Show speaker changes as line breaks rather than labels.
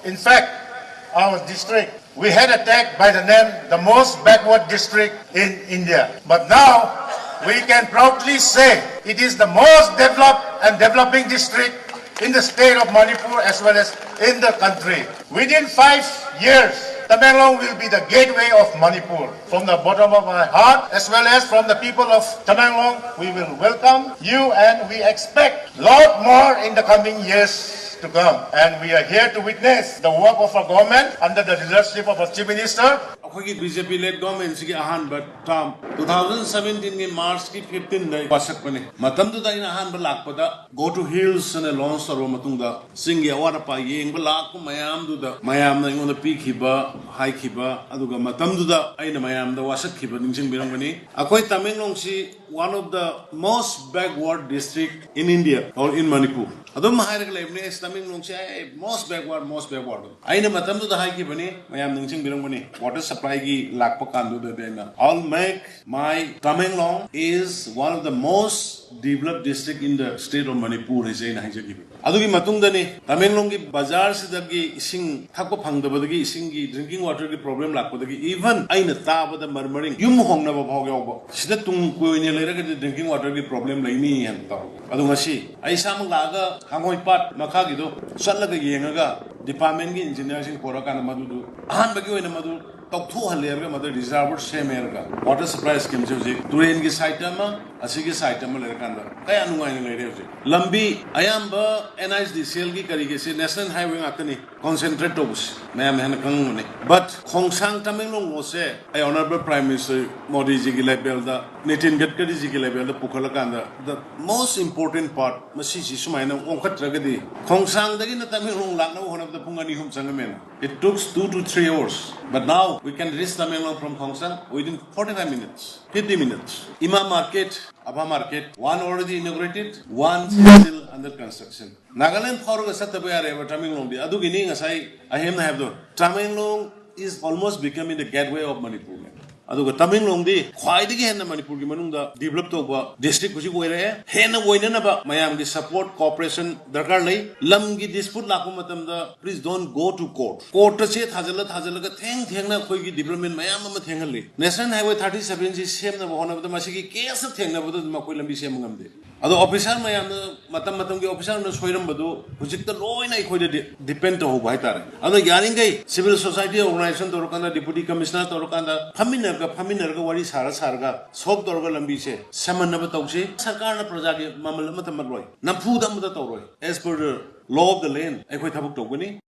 In fact, our district, we had attacked by the name the most backward district in India. But now we can proudly say it is the most developed and developing district in the state of Manipur as well as in the country. Within 5 years, Tamenglong will be the gateway of Manipur. From the bottom of my heart, as well as from the people of Tamenglong, we will welcome you and we expect a lot more in the coming years to come. And we are here to witness the work of our government under the leadership of our Chief Minister.
BJP-led government is term 2017 March 15 wasakpani. Matamduda ina ahanba lakpada go to hills and launch taro matungda singi awarapa yengba lakpa mayamduda mayamna ingona pikhiba haikhiba aduga matamduda aina mayamda wasakhiba ningsingbirangani. Akoi Tamenglong si one of the most backward district in India or in Manipur. Adum hairaga lebne Tamenglong si most backward. Aina matamduda haikibani mayam ningsingbirangani. Water supply gi lakpa kanduda dena. I'll make my Tamenglong is one of the most developed district in the state of Manipur. Adugi matungdani Tamenglong gi bazar sidagi ising thakpa phangdabadagi ising gi drinking water gi problem lakpadagi even aina tabada marmaring yum hongna ba bhogyaw sida tung koine leiraga drinking water gi problem laini han taw adu ngasi ai samang laga hangoi pat makha gi do sallaga yengaga department gi engineer sing pora kana madu ahan bagi oina madu tokthu halerga madu reservoir semerga water supply scheme je turen gi site ma asigi site ma lerkanda kaya nungai ne leire je lambi ayamba NHDCL ki karige se national highway ngakani concentrate tobus mayam hena kangune but khongsang Tamenglong lo se I honorable prime minister Modi ji ki level da Nitin Gadkari ji ki level da pukhala kanda the most important part masi ji sumaina ongkhatraga di khongsang dagi na Tamenglong lakna one of the pungani hum sangamen it took 2 to 3 hours but now we can reach Tamenglong from Khongsang within 45 minutes 50 minutes Ima market Abha market one already inaugurated one still under construction Nagaland Khoruga Satabaya Tamenglong adu gini ngasai ahem na have do Tamenglong is almost becoming the gateway of Manipur aduga Tamenglong di khwaidigi henna Manipur gi manungda develop toba district kuji oire henna oinana ba mayam gi support cooperation darkar lei lam gi dispute lakpa matamda please don't go to court ta che thajala ga thengna khoi gi development mayam ma thengali national highway 37 ji sem na bona ba masi gi case thengna ba ma khoi lambi sem ngamde ado officer mayam matam gi officer na soiram badu hujikta loina khoi de depend to hoba haitare ado yaringai civil society organization torokanda deputy commissioner torokanda Faminarga wari sarga sob dorga lambi se samanaba tawse sarkar na praja gi mamal matamaroi namfu dam da tawroi as per the law of the land ai khoi thabuk tawgani